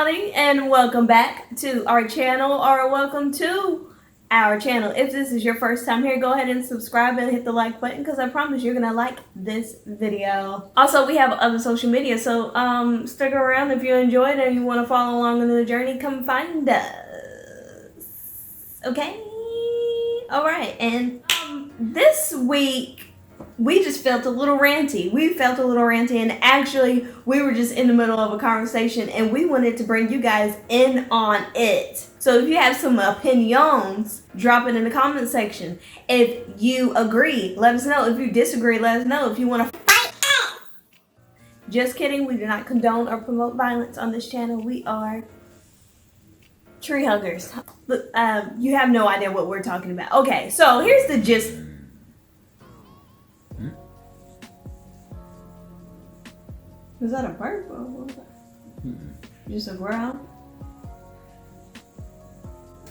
howdy, and welcome back to our channel, or welcome to our channel. If this is your first time here, go ahead and subscribe and hit the like button, because I promise you're gonna like this video. Also, we have other social media, so stick around if you enjoyed and you want to follow along on the journey. Come find us. Okay? Alright, and this week we just felt a little ranty. And actually we were just in the middle of a conversation and we wanted to bring you guys in on it. So if you have some opinions, drop it in the comment section. If you agree, let us know. If you disagree, let us know. If you want to fight off. Just kidding, we do not condone or promote violence on this channel. We are tree huggers. Look, you have no idea what we're talking about. Okay, so here's the gist. Was that a bird? Or what was that? Just a growl?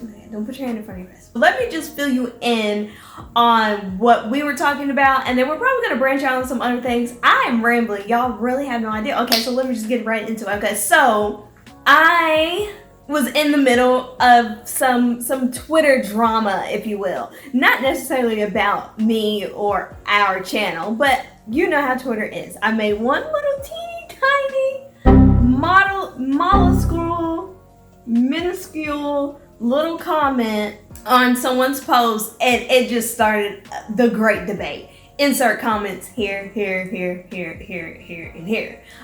Okay, don't put your hand in front of your face. Let me just fill you in on what we were talking about, and then we're probably going to branch out on some other things. I am rambling. Y'all really have no idea. Okay, so let me just get right into it. Okay, so I was in the middle of some Twitter drama, if you will. Not necessarily about me or our channel, but you know how Twitter is. I made one little teeny tiny minuscule little comment on someone's post, and it just started the great debate. Insert comments here, and here.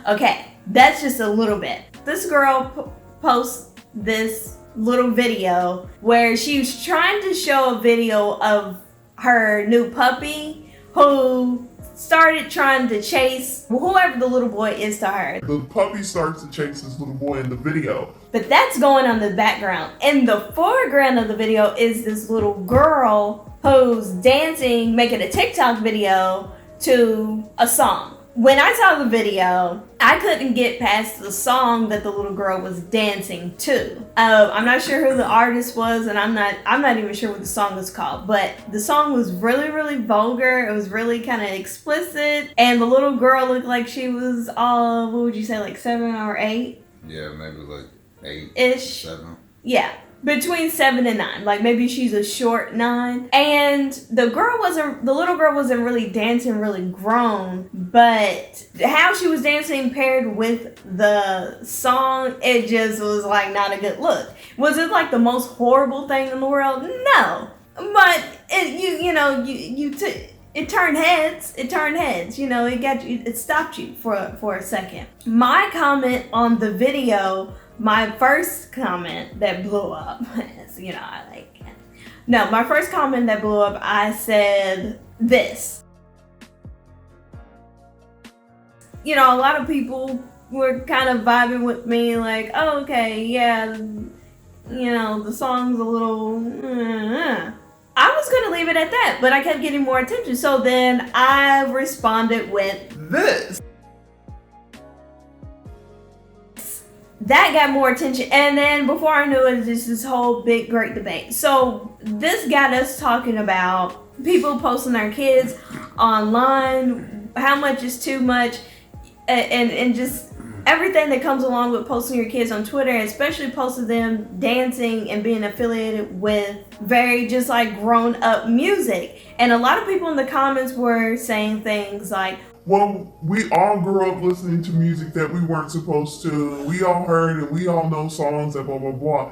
Okay, that's just a little bit. This girl posts this little video where she was trying to show a video of her new puppy who started trying to chase whoever the little boy is to her. The puppy starts to chase this little boy in the video. But that's going on in the background. In the foreground of the video is this little girl who's dancing, making a TikTok video to a song. When I saw the video, I couldn't get past the song that the little girl was dancing to. I'm not sure who the artist was, and I'm not even sure what the song was called. But the song was really vulgar. It was really kind of explicit, and the little girl looked like she was all, what would you say, like 7 or 8? Yeah, maybe like 8-ish. 7. Yeah. Between 7 and 9, like maybe she's a short 9. And the little girl wasn't really dancing really grown, but how she was dancing paired with the song, it just was like not a good look. Was it like the most horrible thing in the world? No, but it turned heads. It turned heads. You know, it stopped you for a second. My comment on the video. My first comment that blew up, my first comment that blew up, I said this. A lot of people were kind of vibing with me like, oh, okay, yeah, the song's a little, I was going to leave it at that, but I kept getting more attention. So then I responded with this. That got more attention, and then before I knew it, just this whole big, great debate. So this got us talking about people posting their kids online, how much is too much, and just everything that comes along with posting your kids on Twitter, especially posting them dancing and being affiliated with very just like grown up music. And a lot of people in the comments were saying things like, well, we all grew up listening to music that we weren't supposed to. We all heard and we all know songs that blah, blah, blah.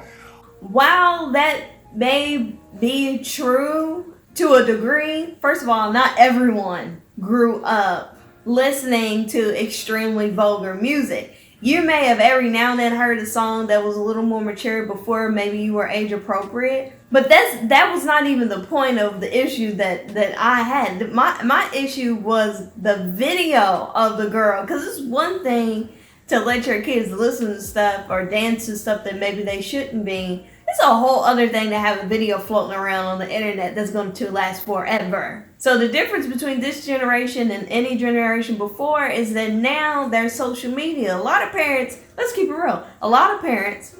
While that may be true to a degree, first of all, not everyone grew up listening to extremely vulgar music. You may have every now and then heard a song that was a little more mature before maybe you were age appropriate. But that was not even the point of the issue that I had. My issue was the video of the girl. Because it's one thing to let your kids listen to stuff or dance to stuff that maybe they shouldn't be. It's a whole other thing to have a video floating around on the internet that's going to last forever. So the difference between this generation and any generation before is that now there's social media. A lot of parents, let's keep it real, a lot of parents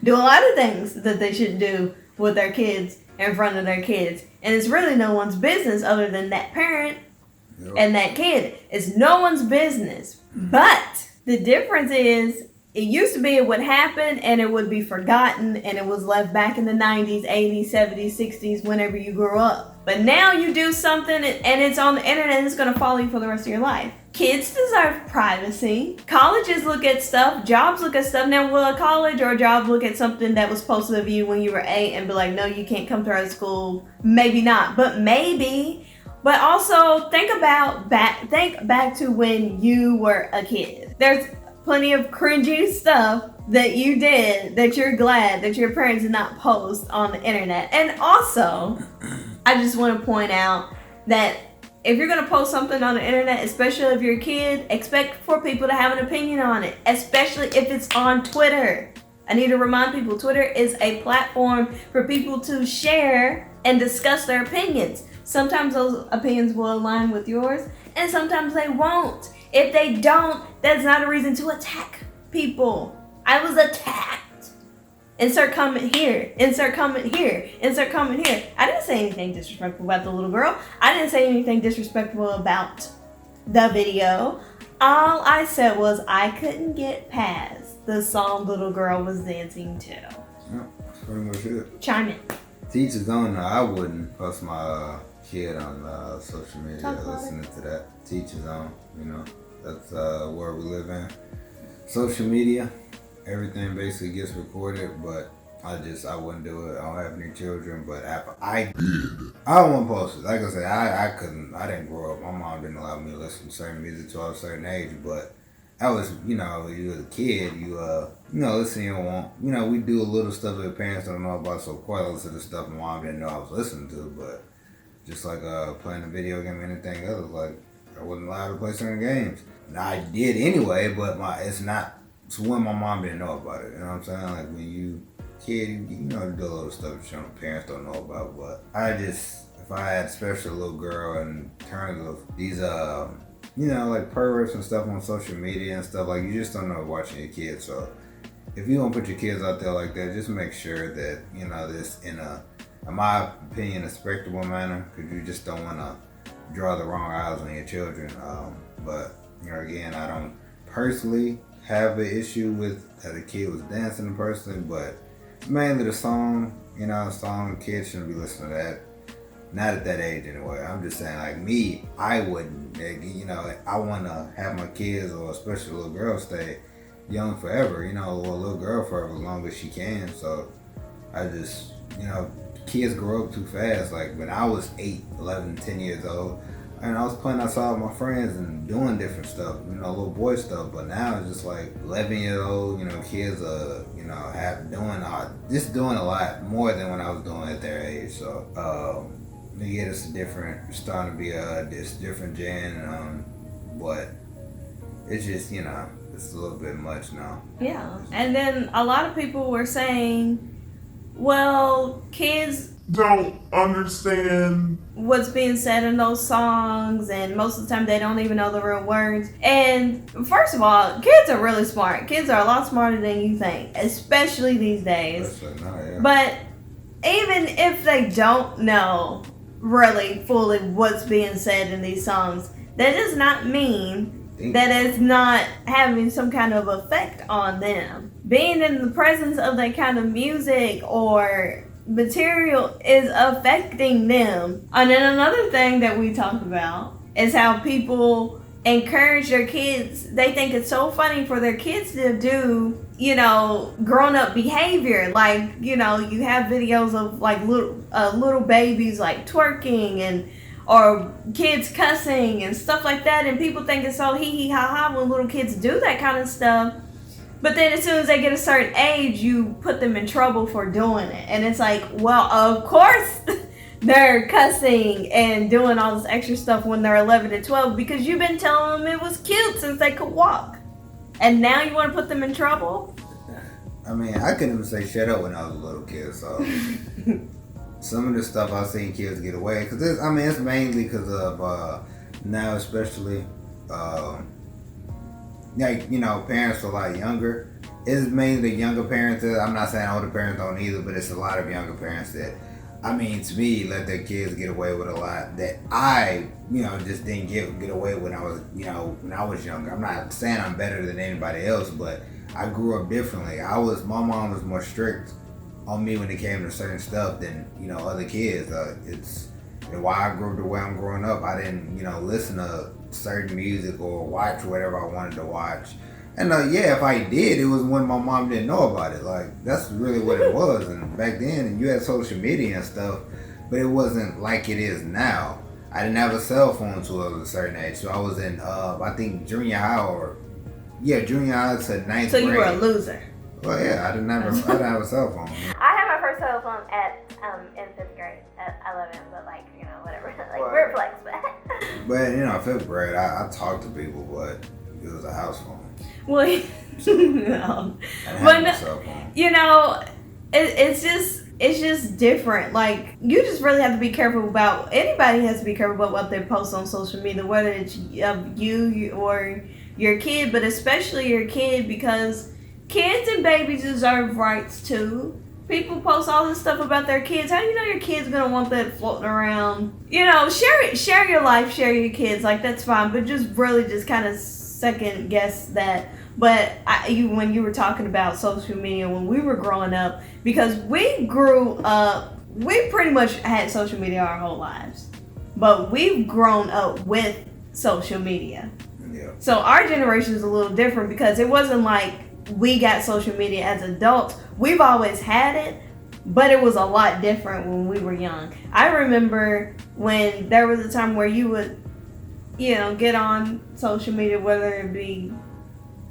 do a lot of things that they shouldn't do with their kids in front of their kids. And it's really no one's business other than that parent and that kid. It's no one's business. But the difference is it used to be it would happen and it would be forgotten and it was left back in the 90s, 80s, 70s, 60s, whenever you grew up. But now you do something and it's on the internet and it's going to follow you for the rest of your life. Kids deserve privacy. Colleges look at stuff. Jobs look at stuff. Now, will a college or a job look at something that was posted of you when you were 8 and be like, no, you can't come to our school? Maybe not, but maybe. But also think back to when you were a kid. There's plenty of cringy stuff that you did that you're glad that your parents did not post on the internet. And also, I just want to point out that if you're going to post something on the internet, especially if you're a kid, expect for people to have an opinion on it, especially if it's on Twitter. I need to remind people, Twitter is a platform for people to share and discuss their opinions. Sometimes those opinions will align with yours, and sometimes they won't. If they don't, that's not a reason to attack people. I was attacked. Insert comment here. Insert comment here. Insert comment here. I didn't say anything disrespectful about the little girl. I didn't say anything disrespectful about the video. All I said was I couldn't get past the song little girl was dancing to. Yeah, that's pretty much it. Chime in. Teachers on, I wouldn't post my kid on social media listening to that. Teachers on, that's where we live in. Social media, everything basically gets recorded, but I wouldn't do it. I don't have any children, but after I did, I wouldn't post it. Like I said, I didn't grow up. My mom didn't allow me to listen to certain music till I was a certain age, but I was, you was a kid, you listen, you want, we do a little stuff that parents don't know about, so quite a lot of the stuff my mom didn't know I was listening to, but just like playing a video game or anything else, like I wasn't allowed to play certain games. And I did anyway, but it's when my mom didn't know about it, you know what I'm saying? Like when you kid, you do a little stuff that your parents don't know about, but if I had especially a little girl in terms of these, like perverts and stuff on social media and stuff, like you just don't know watching your kids. So if you don't put your kids out there like that, just make sure that, this in my opinion, a respectable manner, because you just don't want to draw the wrong eyes on your children. But, again, I don't personally have an issue with that a kid was dancing in person, but mainly the song, kids shouldn't be listening to that. Not at that age anyway. I'm just saying, like me, I wouldn't. I want to have my kids, or especially little girls, stay young forever. Or a little girl forever, as long as she can. So I just, kids grow up too fast. Like when I was 8, 11, 10 years old, and I was playing outside with my friends and doing different stuff, little boy stuff. But now it's just like 11-year-old, kids are, doing a lot more than when I was doing at their age. So, yeah, it's starting to be this different gen, but it's just, it's a little bit much now. Yeah, and then a lot of people were saying, well, kids don't understand what's being said in those songs, and most of the time they don't even know the real words. And first of all, kids are really smart. Kids are a lot smarter than you think, especially these days. Yeah. But even if they don't know really fully what's being said in these songs, that does not mean that it's not having some kind of effect on them. Being in the presence of that kind of music or material is affecting them. And then another thing that we talk about is how people encourage their kids. They think it's so funny for their kids to do, grown-up behavior. Like, you have videos of like little babies like twerking or kids cussing and stuff like that, and people think it's so hee hee ha ha when little kids do that kind of stuff. But then as soon as they get a certain age, you put them in trouble for doing it. And it's like, well, of course they're cussing and doing all this extra stuff when they're 11 and 12 because you've been telling them it was cute since they could walk. And now you want to put them in trouble? I mean, I couldn't even say shut up when I was a little kid, so some of the stuff I've seen kids get away, because it's mainly because of now especially, parents are a lot younger. It's mainly the younger parents. I'm not saying older parents don't either, but it's a lot of younger parents that I mean, to me, let their kids get away with a lot that I, just didn't get away when I was, when I was younger. I'm not saying I'm better than anybody else, but I grew up differently. My mom was more strict on me when it came to certain stuff than, other kids. It's why I grew up the way I'm growing up. I didn't, listen to certain music or watch whatever I wanted to watch. And if I did, it was when my mom didn't know about it. Like, that's really what it was. And back then, and you had social media and stuff, but it wasn't like it is now. I didn't have a cell phone until I was a certain age. So I was in, I think, junior high junior high to ninth grade. So you were a loser. Well, yeah, I didn't have a cell phone. I had my first cell phone in 5th grade at 11, but whatever. We're flex, But, 5th grade, I talked to people, but it was a house phone. Well, no. But it's just different. Like, you just really have to be careful about, anybody has to be careful about what they post on social media, whether it's you or your kid, but especially your kid, because kids and babies deserve rights too. People post all this stuff about their kids. How do you know your kid's gonna want that floating around? Share your life, share your kids. Like, that's fine, but just kind of second guess that. But when you were talking about social media when we were growing up, because we grew up, we pretty much had social media our whole lives, but we've grown up with social media. Yeah. So our generation is a little different because it wasn't like we got social media as adults. We've always had it, but it was a lot different when we were young. I remember when there was a time where you would, get on social media, whether it be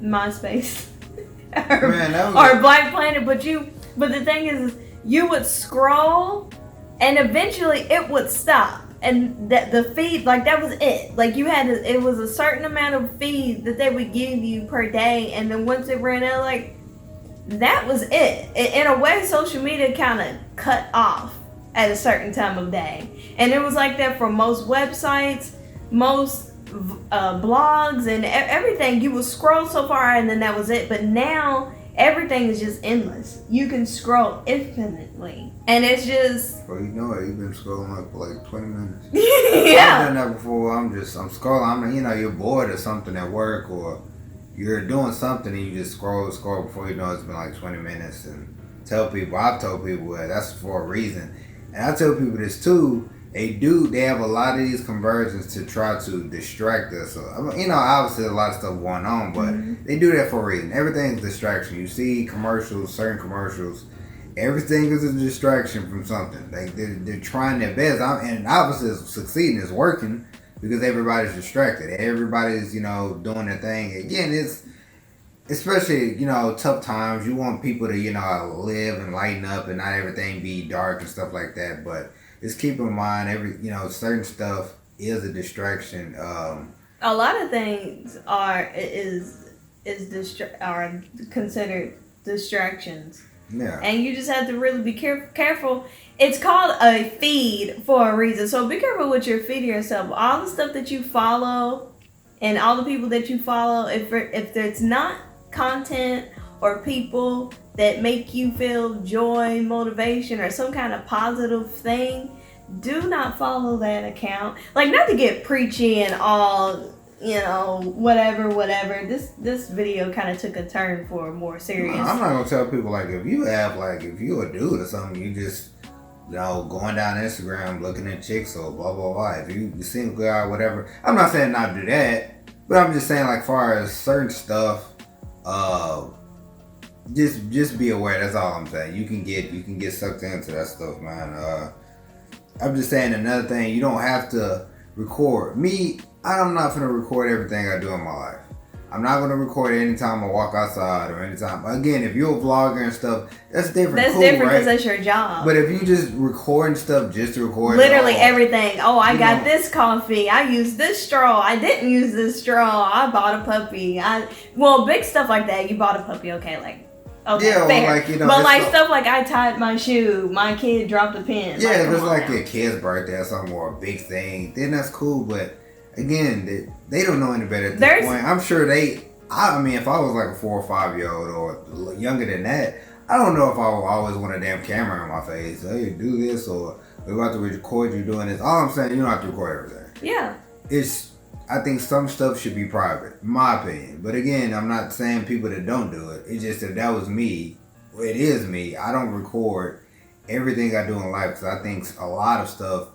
MySpace or Black Planet, but the thing is you would scroll and eventually it would stop. And that the feed, that was it. Like, it was a certain amount of feed that they would give you per day, and then once it ran out, that was it. In a way, social media kind of cut off at a certain time of day, and it was like that for most websites, most blogs, and everything. You would scroll so far, and then that was it. But now everything is just endless. You can scroll infinitely. And it's just... Well, you've been scrolling up for 20 minutes. Yeah. I've done that before. I'm scrolling. You're bored or something at work, or you're doing something and you just scroll before you know it's been 20 minutes. And I've told people that's for a reason. And I tell people this too. They have a lot of these conversions to try to distract us. So, obviously a lot of stuff going on, but they do that for a reason. Everything's distraction. You see certain commercials, everything is a distraction from something. They're trying their best, and obviously it's succeeding, it's working, because everybody's distracted. Everybody's, doing their thing. Again, it's, especially, tough times. You want people to, live and lighten up and not everything be dark and stuff like that, but just keep in mind, certain stuff is a distraction. A lot of things are considered distractions. Yeah. And you just have to really be careful. It's called a feed for a reason. So be careful what you're feeding yourself. All the stuff that you follow and all the people that you follow, if it's not content or people that make you feel joy, motivation, or some kind of positive thing, do not follow that account. Not to get preachy and all, whatever. This video kind of took a turn for more serious. I'm not gonna tell people if you're a dude or something, you just going down Instagram looking at chicks or blah blah blah. If you single guy, whatever. I'm not saying not to do that, but I'm just saying far as certain stuff, just be aware. That's all I'm saying. You can get sucked into that stuff, man. I'm just saying another thing. You don't have to record me. I'm not gonna record everything I do in my life. I'm not gonna record anytime I walk outside or anytime. Again, if you're a vlogger and stuff, that's different. That's cool, different right? because that's your job. But if you just recording stuff just to record, literally everything. Oh, I got this coffee. I used this straw. I didn't use this straw. I bought a puppy. Big stuff like that. You bought a puppy. Okay, okay, yeah, fair. But stuff like I tied my shoe. My kid dropped a pin. Yeah, if it's your kid's birthday or something or a big thing, then that's cool. But again, they don't know any better at this point. I'm sure if I was a 4 or 5 year old or younger than that, I don't know if I will always want a damn camera in my face. Hey, do this, or we're about to record you doing this. All I'm saying, you don't have to record everything. Yeah. I think some stuff should be private, in my opinion. But again, I'm not saying people that don't do it. It's just if that was me, it is me. I don't record everything I do in life because I think a lot of stuff,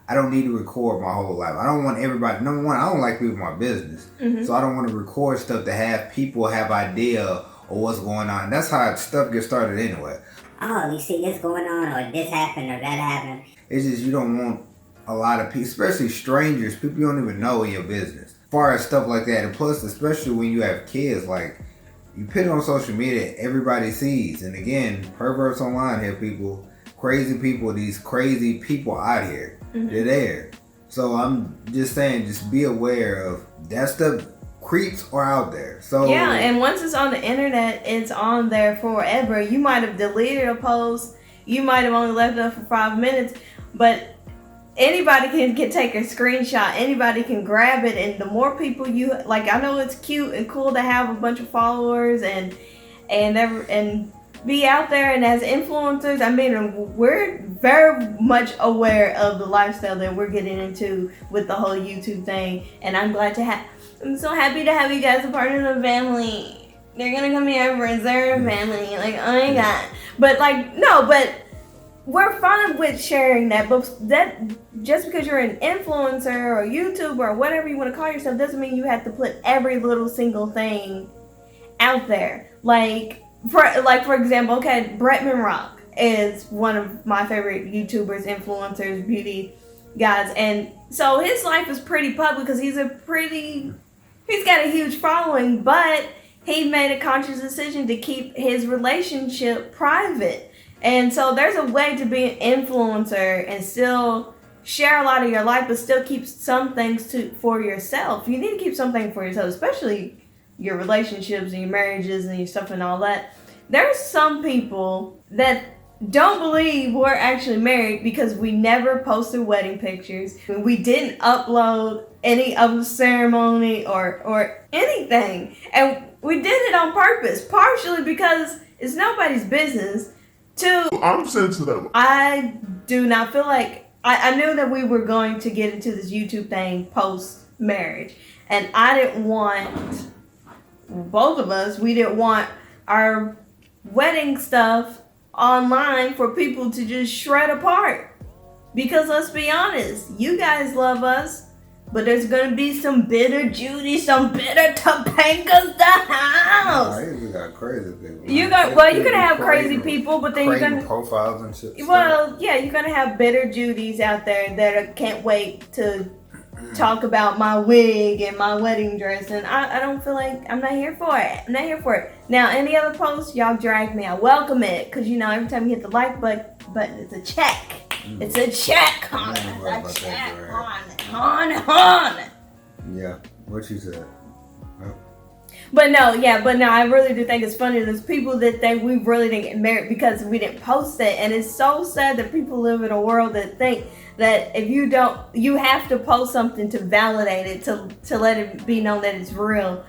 I don't need to record my whole life. I don't want everybody, number one, I don't like people in my business. Mm-hmm. So I don't want to record stuff to have people have idea of what's going on. That's how stuff gets started anyway. Oh, you see this going on, or this happened, or that happened. It's just you don't want a lot of people, especially strangers, people you don't even know in your business. As far as stuff like that, and plus, especially when you have kids, like, you put it on social media, everybody sees. And again, perverts online here, people, these crazy people out here, they're there. So I'm just saying, just be aware of that stuff. Creeps are out there. So yeah, and once it's on the internet, it's on there forever. You might have deleted a post, you might have only left it up for 5 minutes, but anybody can take a screenshot, anybody can grab it, and the more people you like, I know it's cute and cool to have a bunch of followers and be out there, and as influencers, I mean, we're very much aware of the lifestyle that we're getting into with the whole YouTube thing, and I'm so happy to have you guys a part of the family. They're gonna come here for their family, like, oh my god. But like, no, but we're fine with sharing that, but that just because you're an influencer or YouTuber or whatever you want to call yourself doesn't mean you have to put every little single thing out there. For example, okay, Bretman Rock is one of my favorite YouTubers, influencers, beauty guys, and so his life is pretty public because he's got a huge following, but he made a conscious decision to keep his relationship private. And so there's a way to be an influencer and still share a lot of your life, but still keep some things for yourself. You need to keep something for yourself, especially your relationships and your marriages and your stuff and all that. There's some people that don't believe we're actually married because we never posted wedding pictures. We didn't upload any of the ceremony or anything. And we did it on purpose, partially because it's nobody's business. Two, I'm sensitive. I do not feel like, I knew that we were going to get into this YouTube thing post-marriage. And I didn't want, both of us, we didn't want our wedding stuff online for people to just shred apart. Because let's be honest, you guys love us, but there's gonna be some bitter Judy, some bitter Topangas the house. You got crazy people. You're gonna have crazy people, but then you're gonna profiles and shit. Well, yeah, you're gonna have bitter Judys out there that can't wait to talk about my wig and my wedding dress, and I don't feel like, I'm not here for it. Now, any other posts, y'all drag me, I welcome it, because every time you hit the like button, it's a check. It's a check on it. A check on it. Yeah, what you said. But no, I really do think it's funny. There's people that think we really didn't get married because we didn't post it. And it's so sad that people live in a world that think that if you don't, you have to post something to validate it, to let it be known that it's real.